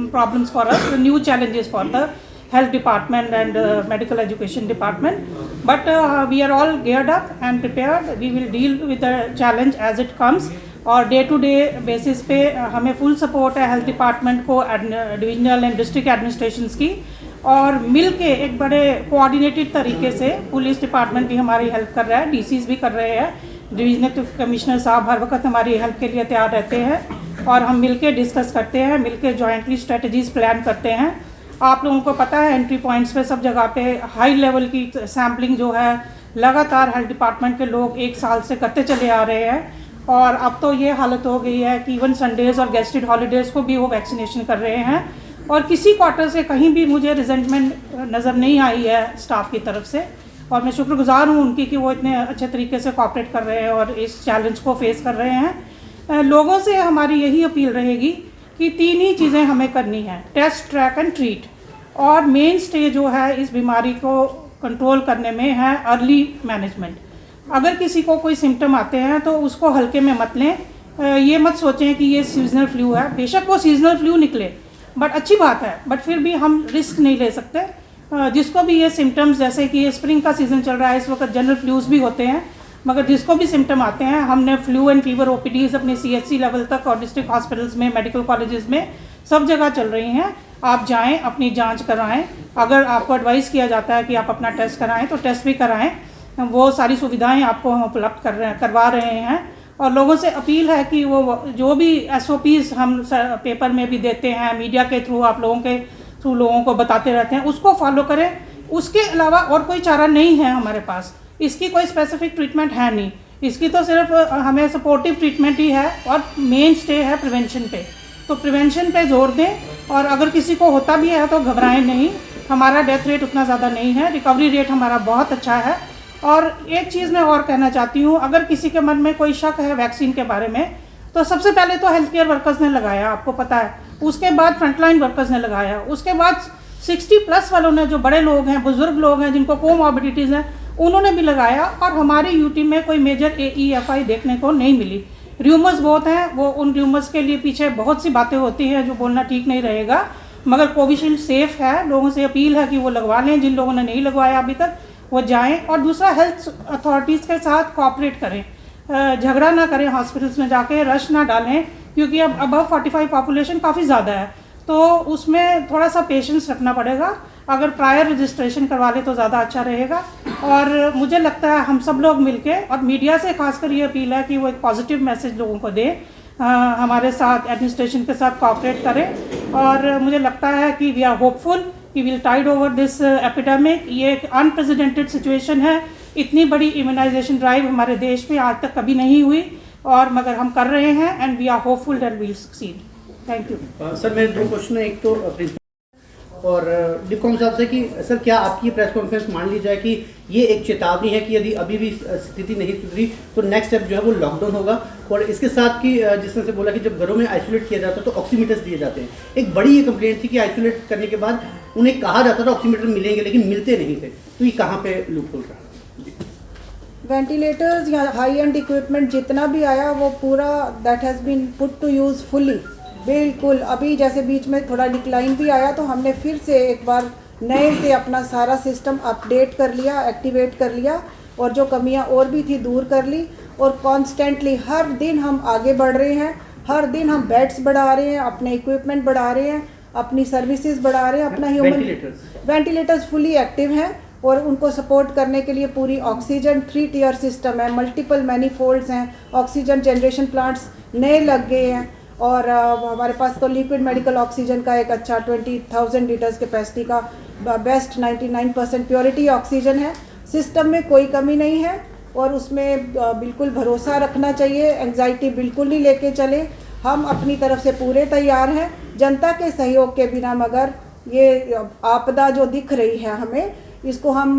problems for us, new challenges for the health department and medical education department, but we are all geared up and prepared. We will deal with the challenge as it comes और day to day basis पे हमें full support है health department को, divisional and district administrations की, और मिल के एक बड़े कोऑर्डिनेटेड तरीके से पुलिस डिपार्टमेंट भी हमारी हेल्प कर रहा है, DCs भी कर रहे हैं, डिविजनल कमिश्नर साहब हर वक्त हमारी हेल्प के लिए तैयार रहते हैं और हम मिल के डिस्कस करते हैं, मिल के जॉइंटली स्ट्रेटजीज प्लान करते हैं। आप लोगों को पता है एंट्री पॉइंट्स पे सब जगह पे हाई लेवल की सैम्पलिंग जो है लगातार हेल्थ डिपार्टमेंट के लोग 1 साल से करते चले आ रहे हैं और अब तो ये हालत हो गई है कि इवन संडेज़ और गेस्टेड हॉलीडेज़ को भी वो वैक्सीनेशन कर रहे हैं और किसी क्वार्टर से कहीं भी मुझे रिजेंटमेंट नज़र नहीं आई है स्टाफ की तरफ से और मैं शुक्रगुजार हूँ उनकी कि वो इतने अच्छे तरीके से कोऑपरेट कर रहे हैं और इस चैलेंज को फेस कर रहे हैं। लोगों से हमारी यही अपील रहेगी कि 3 ही चीज़ें हमें करनी है, टेस्ट, ट्रैक एंड ट्रीट, और मेन स्टे जो है इस बीमारी को कंट्रोल करने में है अर्ली मैनेजमेंट। अगर किसी को कोई सिम्टम आते हैं तो उसको हल्के में मत लें, ये मत सोचें कि ये सीजनल फ्लू है, बेशक वो सीजनल फ्लू निकले बट अच्छी बात है, बट फिर भी हम रिस्क नहीं ले सकते। जिसको भी ये सिम्टम्स, जैसे कि ये स्प्रिंग का सीज़न चल रहा है, इस वक्त जनरल फ्लूज भी होते हैं, मगर जिसको भी सिम्टम आते हैं हमने फ्लू एंड फीवर OPDs अपने CHC लेवल तक और डिस्ट्रिक्ट हॉस्पिटल्स में, मेडिकल कॉलेजेस में सब जगह चल रही हैं। आप जाएं, अपनी जांच कराएं, अगर आपको एडवाइस किया जाता है कि आप अपना टेस्ट कराएं तो टेस्ट भी कराएं, वो सारी सुविधाएं आपको हम उपलब्ध करवा रहे हैं और लोगों से अपील है कि वो जो भी SOPs हम पेपर में भी देते हैं, मीडिया के थ्रू, आप लोगों के थ्रू लोगों को बताते रहते हैं, उसको फॉलो करें। उसके अलावा और कोई चारा नहीं है हमारे पास, इसकी कोई स्पेसिफिक ट्रीटमेंट है नहीं, इसकी तो सिर्फ हमें सपोर्टिव ट्रीटमेंट ही है और मेन स्टे है प्रिवेंशन पे। तो प्रिवेंशन पे जोर दें, और अगर किसी को होता भी है तो घबराएं नहीं, हमारा डेथ रेट उतना ज़्यादा नहीं है, रिकवरी रेट हमारा बहुत अच्छा है। और एक चीज़ मैं और कहना चाहती हूँ, अगर किसी के मन में कोई शक है वैक्सीन के बारे में, तो सबसे पहले तो हेल्थ केयर वर्कर्स ने लगाया, आपको पता है, उसके बाद फ्रंटलाइन वर्कर्स ने लगाया, उसके बाद 60+ वालों ने, जो बड़े लोग हैं, बुजुर्ग लोग हैं, जिनको कोमॉर्बिडिटीज़ हैं, उन्होंने भी लगाया। और हमारी यूटी में कोई मेजर AEFI देखने को नहीं मिली। र्यूमर्स बहुत हैं, वो उन र्यूमर्स के लिए पीछे बहुत सी बातें होती हैं जो बोलना ठीक नहीं रहेगा, मगर कोविशील्ड सेफ़ है। लोगों से अपील है कि वो लगवा लें, जिन लोगों ने नहीं लगवाया अभी तक वो जाएं। और दूसरा, हेल्थ अथॉरिटीज़ के साथ कोऑपरेट करें, झगड़ा ना करें हॉस्पिटल्स में जाके, रश ना डालें, क्योंकि अब अबव 45 पॉपुलेशन काफ़ी ज़्यादा है, तो उसमें थोड़ा सा पेशेंस रखना पड़ेगा। अगर प्रायर रजिस्ट्रेशन करवा ले तो ज़्यादा अच्छा रहेगा। और मुझे लगता है हम सब लोग मिलके, और मीडिया से खासकर ये अपील है कि वो एक पॉजिटिव मैसेज लोगों को दें, हमारे साथ एडमिनिस्ट्रेशन के साथ कोऑपरेट करें। और मुझे लगता है कि वी आर होपफुल कि will tide over this epidemic. ये एक अनप्रेसिडेंटेड सिचुएशन है, इतनी बड़ी इम्यूनाइजेशन ड्राइव हमारे देश में आज तक कभी नहीं हुई, और मगर हम कर रहे हैं, and we are hopeful that we will succeed. Thank you. Sir मेरे 2 क्वेश्चन है, एक तो प्रिंसिपल और डिकॉम साहब से कि सर क्या आपकी प्रेस कॉन्फ्रेंस मान ली जाए कि ये एक चेतावनी है कि यदि अभी भी स्थिति नहीं सुधरी तो नेक्स्ट स्टेप जो है वो लॉकडाउन होगा, और इसके साथ कि जिस तरह से बोला कि जब घरों में आइसोलेट किया जाता है तो ऑक्सीमीटर्स दिए जाते हैं। एक बड़ी ये कंप्लेंट थी कि आइसोलेट करने के बाद उन्हें कहा जाता था ऑक्सीमीटर मिलेंगे, लेकिन मिलते नहीं थे, तो ये कहाँ पे लूप होल रहा? वेंटिलेटर्स या हाई एंड इक्विपमेंट जितना भी आया वो पूरा that has been put to use fully, बिल्कुल। अभी जैसे बीच में थोड़ा डिक्लाइन भी आया तो हमने फिर से एक बार नए से अपना सारा सिस्टम अपडेट कर लिया, एक्टिवेट कर लिया, और जो कमियां और भी थी दूर कर ली। और कॉन्स्टेंटली हर दिन हम आगे बढ़ रहे हैं, हर दिन हम बेड्स बढ़ा रहे हैं, अपने इक्विपमेंट बढ़ा रहे हैं, अपनी सर्विसेज बढ़ा रहे हैं, अपना ह्यूमन वेंटिलेटर्स फुली एक्टिव हैं, और उनको सपोर्ट करने के लिए पूरी ऑक्सीजन 3 टियर सिस्टम है, मल्टीपल मैनीफोल्ड्स हैं, ऑक्सीजन जनरेशन प्लांट्स नए लग गए हैं। और हमारे पास तो लिक्विड मेडिकल ऑक्सीजन का एक अच्छा 20,000 लीटर्स कैपेसिटी का बेस्ट 99% प्योरिटी ऑक्सीजन है। सिस्टम में कोई कमी नहीं है, और उसमें बिल्कुल भरोसा रखना चाहिए, एंग्जाइटी बिल्कुल नहीं लेके चले। हम अपनी तरफ से पूरे तैयार हैं, जनता के सहयोग के बिना, मगर ये आपदा जो दिख रही है हमें, इसको हम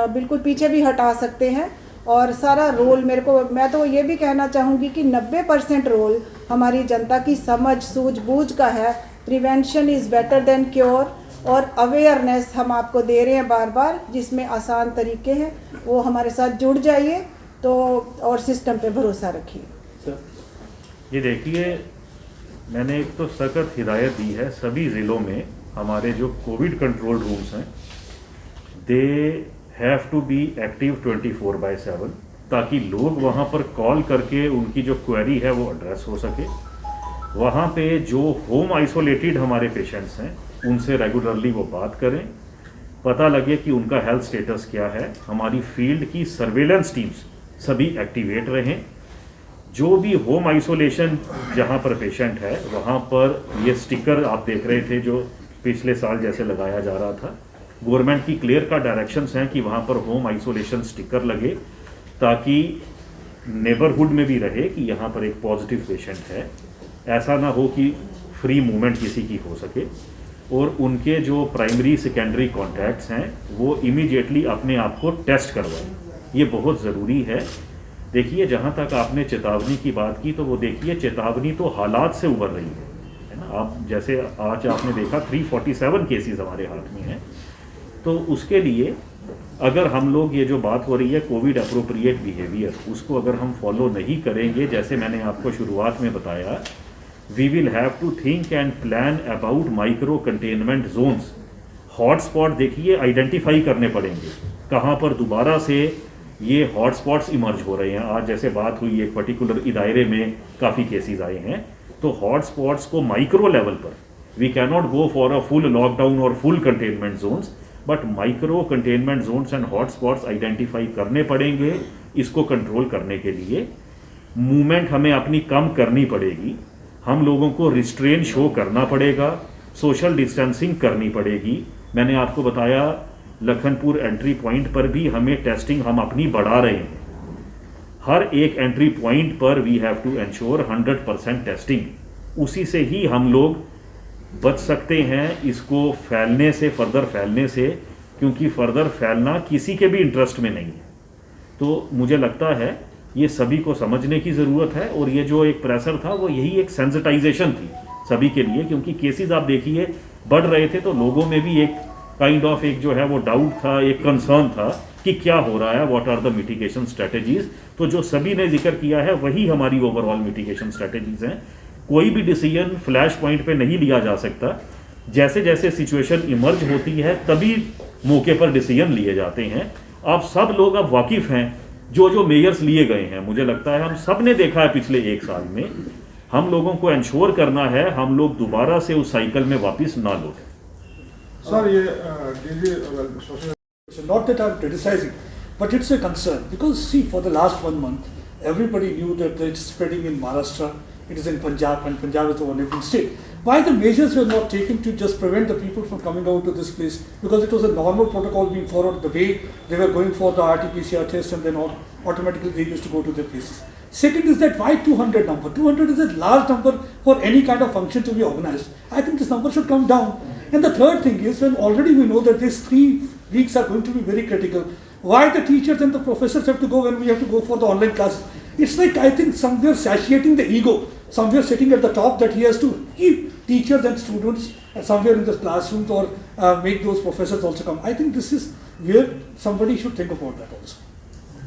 बिल्कुल पीछे भी हटा सकते हैं। और सारा रोल मैं तो ये भी कहना चाहूँगी कि 90% रोल हमारी जनता की समझ सूझबूझ का है। Prevention is better than cure, और अवेयरनेस हम आपको दे रहे हैं बार बार, जिसमें आसान तरीके हैं, वो हमारे साथ जुड़ जाइए तो, और सिस्टम पे भरोसा रखिए। ये देखिए, मैंने एक तो सख्त हिदायत दी है सभी ज़िलों में, हमारे जो कोविड कंट्रोल रूम्स हैं they have to be active 24/7, ताकि लोग वहाँ पर कॉल करके उनकी जो क्वेरी है वो एड्रेस हो सके। वहाँ पे जो होम आइसोलेटेड हमारे पेशेंट्स हैं उनसे रेगुलरली वो बात करें, पता लगे कि उनका हेल्थ स्टेटस क्या है। हमारी फील्ड की सर्वेलेंस टीम्स सभी एक्टिवेट रहें। जो भी होम आइसोलेशन जहाँ पर पेशेंट है वहाँ पर ये स्टिकर आप देख रहे थे जो पिछले साल जैसे लगाया जा रहा था, गवर्नमेंट की क्लियर का डायरेक्शंस हैं कि वहाँ पर होम आइसोलेशन स्टिकर लगे, ताकि नेबरहुड में भी रहे कि यहाँ पर एक पॉजिटिव पेशेंट है। ऐसा ना हो कि फ्री मूवमेंट किसी की हो सके, और उनके जो प्राइमरी सेकेंडरी कॉन्टैक्ट्स हैं वो इमीडिएटली अपने आप को टेस्ट करवाएं, ये बहुत ज़रूरी है। देखिए, जहाँ तक आपने चेतावनी की बात की, तो वो देखिए चेतावनी तो हालात से उभर रही है ना। आप जैसे आज आपने देखा 347 केसेस हमारे हाथ में हैं, तो उसके लिए अगर हम लोग ये जो बात हो रही है कोविड अप्रोप्रिएट बिहेवियर, उसको अगर हम फॉलो नहीं करेंगे, जैसे मैंने आपको शुरुआत में बताया, we will have to think and plan about micro containment zones. Hotspot देखिए आइडेंटिफाई करने पड़ेंगे, कहाँ पर दोबारा से ये हॉटस्पॉट्स इमर्ज हो रहे हैं। आज जैसे बात हुई एक पर्टिकुलर इदारे में काफ़ी केसेस आए हैं, तो हॉटस्पॉट्स को माइक्रो लेवल पर, we can not go for a full lockdown और full containment zones, but micro containment zones and hotspots identify करने पड़ेंगे इसको कंट्रोल करने के लिए। मूवमेंट हमें अपनी कम करनी पड़ेगी, हम लोगों को रिस्ट्रेन शो करना पड़ेगा, सोशल डिस्टेंसिंग करनी पड़ेगी। मैंने आपको बताया लखनपुर एंट्री पॉइंट पर भी हमें टेस्टिंग हम अपनी बढ़ा रहे हैं। हर एक एंट्री पॉइंट पर we have to ensure 100% testing, उसी से ही हम लोग बच सकते हैं इसको फैलने से, फर्दर फैलने से, क्योंकि फर्दर फैलना किसी के भी इंटरेस्ट में नहीं है। तो मुझे लगता है ये सभी को समझने की ज़रूरत है, और ये जो एक प्रेशर था वो यही एक सेंसिटाइजेशन थी सभी के लिए, क्योंकि केसेस आप देखिए बढ़ रहे थे, तो लोगों में भी एक काइंड ऑफ एक जो है वो डाउट था, एक कंसर्न था कि क्या हो रहा है, what are the mitigation strategies. तो जो सभी ने जिक्र किया है वही हमारी ओवरऑल मिटिगेशन स्ट्रेटेजीज हैं। कोई भी डिसीजन फ्लैश पॉइंट पे नहीं लिया जा सकता, जैसे जैसे सिचुएशन इमर्ज होती है तभी मौके पर डिसीजन लिए जाते हैं। आप सब लोग अब वाकिफ़ हैं जो जो मेयर्स लिए गए हैं, मुझे लगता है हम सब ने देखा है पिछले एक साल में। हम लोगों को इंश्योर करना है हम लोग दोबारा से उस साइकिल में वापस ना लौटें। Sir, not that I'm criticizing, but it's a concern because see, for the last 1 month, everybody knew that it's spreading in Maharashtra, it is in Punjab, and Punjab is the one neighboring state. Why the measures were not taken to just prevent the people from coming out to this place? Because it was a normal protocol being followed, the way they were going for the RT-PCR test, and then automatically they used to go to their places. Second is that why 200 number? 200 is a large number for any kind of function to be organized. I think this number should come down. And the third thing is, when already we know that these 3 weeks are going to be very critical, why the teachers and the professors have to go when we have to go for the online classes? It's like, I think, somewhere satiating the ego, somewhere sitting at the top that he has to keep teachers and students somewhere in the classrooms, or make those professors also come. I think this is where somebody should think about that also.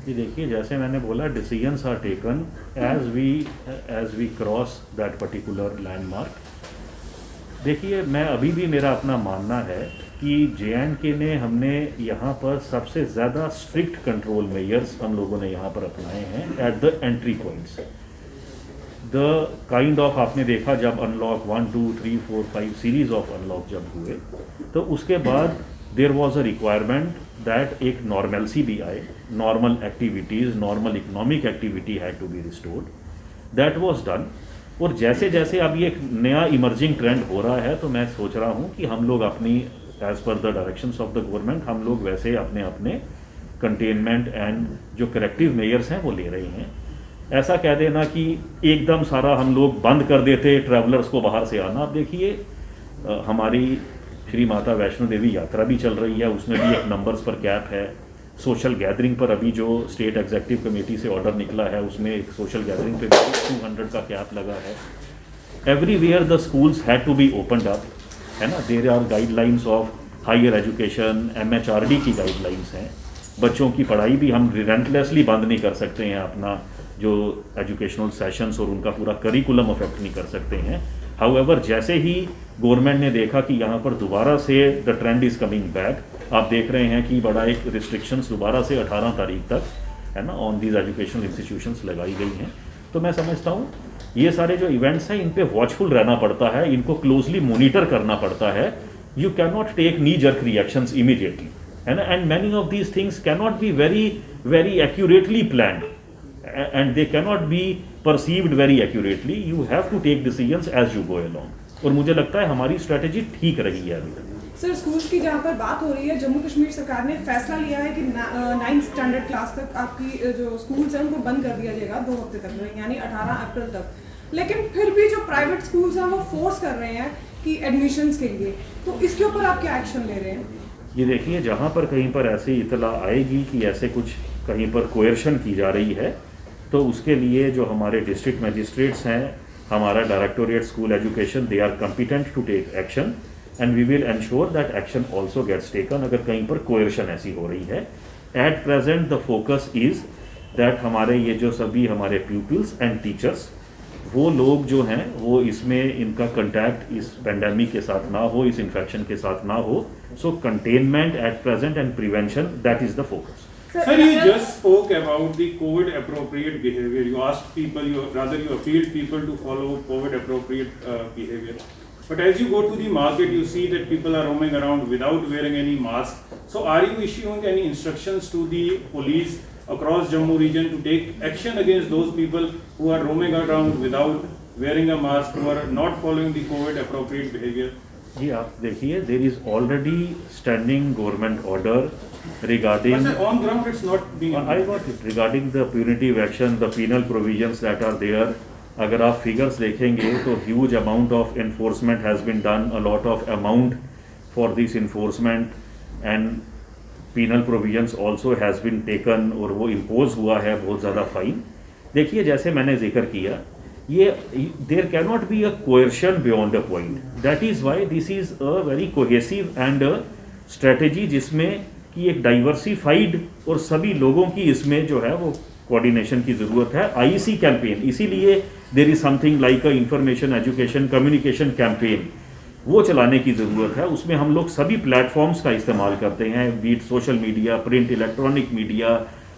ये देखिए, जैसे मैंने बोला, decisions are taken as we cross that particular landmark. देखिए, मैं अभी भी, मेरा अपना मानना है कि JNK ने, हमने यहाँ पर सबसे ज़्यादा स्ट्रिक्ट कंट्रोल मेजर्स हम लोगों ने यहाँ पर अपनाए हैं at the entry points. The kind of, आपने देखा जब अनलॉक 1, 2, 3, 4, 5 सीरीज ऑफ अनलॉक जब हुए, तो उसके बाद there was a requirement that एक नॉर्मलसी भी आए, normal activities, normal economic activity had to be restored, that was done. और जैसे जैसे अब ये एक नया इमर्जिंग ट्रेंड हो रहा है, तो मैं सोच रहा हूँ कि हम लोग अपनी, as per the directions of the government, हम लोग वैसे अपने अपने कंटेनमेंट एंड जो करेक्टिव मेजर्स हैं वो ले रहे हैं। ऐसा कह देना कि एकदम सारा हम लोग बंद कर देते ट्रैवलर्स को बाहर से आना। अब देखिए, हमारी श्री माता वैष्णो देवी यात्रा भी चल रही है, उसमें भी एक नंबर्स पर कैप है। सोशल गैदरिंग पर अभी जो स्टेट एग्जीक्यूटिव कमेटी से ऑर्डर निकला है, उसमें एक सोशल गैदरिंग पे 200 का कैप लगा है। Everywhere the schools had to be opened up, है ना। There are guidelines of higher education, MHRD की गाइडलाइंस हैं। बच्चों की पढ़ाई भी हम रिलेंटलेसली बंद नहीं कर सकते हैं, अपना जो एजुकेशनल सेशंस और उनका पूरा करिकुलम अफेक्ट नहीं कर सकते हैं। हाउएवर, जैसे ही गवर्नमेंट ने देखा कि यहाँ पर दोबारा से the trend is coming back, आप देख रहे हैं कि बड़ा एक रिस्ट्रिक्शंस दोबारा से 18 तारीख तक, है ना, ऑन दीज एजुकेशनल इंस्टीट्यूशंस लगाई गई हैं। तो मैं समझता हूँ ये सारे जो इवेंट्स हैं, इन पे वॉचफुल रहना पड़ता है, इनको क्लोजली मॉनिटर करना पड़ता है। You can not take knee jerk reactions immediately, है ना, and many of these things can not be very accurately planned and they cannot be perceived very accurately. You have to take decisions as you go along. और मुझे लगता है हमारी strategy ठीक रही है अभी तक। सर, स्कूल्स की जहाँ पर बात हो रही है, जम्मू कश्मीर सरकार ने फैसला लिया है कि 9th स्टैंडर्ड क्लास तक आपकी जो स्कूल्स हैं उनको बंद कर दिया जाएगा 2 हफ्ते तक, यानी 18 अप्रैल तक। लेकिन फिर भी जो प्राइवेट स्कूल्स हैं वो फोर्स कर रहे हैं कि एडमिशन्स के लिए, तो इसके ऊपर आप क्या एक्शन ले रहे हैं? ये देखिए, जहाँ पर कहीं पर ऐसी इतला आएगी कि ऐसे कुछ कहीं पर कोयर्शन की जा रही है, तो उसके लिए जो हमारे डिस्ट्रिक्ट मजिस्ट्रेट्स हैं, हमारा directorate school education, they are competent to take action and we will ensure that action also gets taken अगर कहीं पर कोयर्शन ऐसी हो रही है। At present the focus is that हमारे ये जो सभी हमारे प्यूपिल्स एंड टीचर्स, वो लोग जो हैं वो इसमें इनका कंटैक्ट इस पेंडेमिक के साथ ना हो, इस इन्फेक्शन के साथ ना हो। So containment at present and prevention, that is the focus. Sir, you just spoke about the COVID appropriate behavior. You asked people, you appealed people to follow COVID appropriate behavior. But as you go to the market, you see that people are roaming around without wearing any mask. So are you issuing any instructions to the police across Jammu region to take action against those people who are roaming around without wearing a mask, who are not following the COVID appropriate behavior? जी आप देखिए, there is already standing government order regarding But on ground it's not being. I got it regarding the punitive action, the penal provisions that are there. अगर आप figures देखेंगे तो huge amount of enforcement has been done, a lot of amount for this enforcement and penal provisions also has been taken और वो impose हुआ है बहुत ज़्यादा फाइन. देखिए जैसे मैंने जिक्र किया, ये there can not be a coercion beyond a point. That is why this is a very cohesive and strategy जिसमें कि एक डाइवर्सिफाइड और सभी लोगों की इसमें जो है वो कोऑर्डिनेशन की ज़रूरत है. आईसी कैंपेन, इसीलिए there is something like a information education communication campaign, वो चलाने की ज़रूरत है. उसमें हम लोग सभी प्लेटफॉर्म्स का इस्तेमाल करते हैं, be it social media, print, electronic media.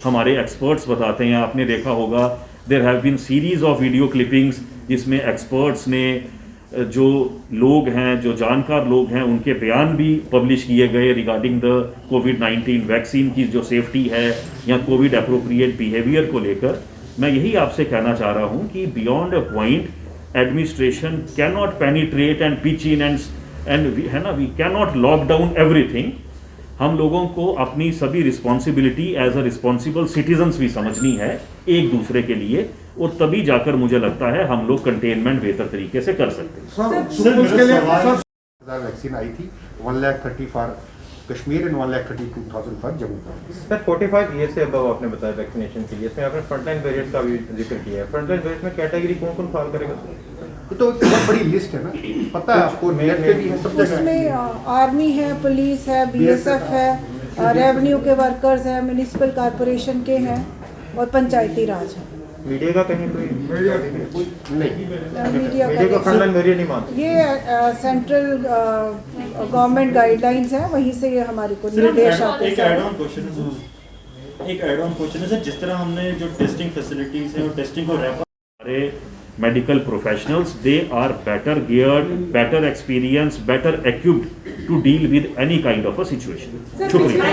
हमारे एक्सपर्ट्स बताते हैं, आपने देखा होगा there have been series of video clippings जिसमें एक्सपर्ट्स ने जो लोग हैं, जो जानकार लोग हैं, उनके बयान भी पब्लिश किए गए रिगार्डिंग द कोविड-19 वैक्सीन की जो सेफ्टी है या कोविड अप्रोप्रिएट बिहेवियर को लेकर. मैं यही आपसे कहना चाह रहा हूँ कि beyond a point administration can not penetrate and pitch in and है ना, we can not lock down everything. हम लोगों को अपनी सभी responsibility as a responsible citizens भी समझनी है एक दूसरे के लिए, और तभी जाकर मुझे लगता है हम लोग कंटेनमेंट बेहतर तरीके से कर सकते हैं. वैक्सीन आई थी 1,30,000 for Kashmir and 1,32,000 for Jammu. Sir 45 year से अबव आपने बताया वैक्सीनेशन के लिए, इसमें आपने फ्रंटलाइन वेरिएंट का भी जिक्र किया है. फ्रंटलाइन वेरिएंट में कैटेगरी कौन कौन फॉल करेगा? तो बहुत बड़ी लिस्ट है ना, पता है आपको, नेट पे भी है, सब जगह है. उसमें आर्मी है, पुलिस है, बीएसएफ है, रेवेन्यू के वर्कर्स हैं, म्युनिसिपल कॉरपोरेशन के हैं और पंचायती राज है. मीडिया का कहीं कोई नहीं, मीडिया का फ्रंटलाइन वेरिएंट नहीं मानते. ये सेंट्रल गवर्नमेंट गाइडलाइंस है, वहीं से ये हमारे को निर्देश आते हैं. एक ऐड ऑन क्वेश्चन है सर, जिस तरह हमने जो टेस्टिंग फैसिलिटीज है और टेस्टिंग को रैप हमारे medical professionals, they are better geared, better experience, better equipped to deal with any kind of a situation. शुक्रिया.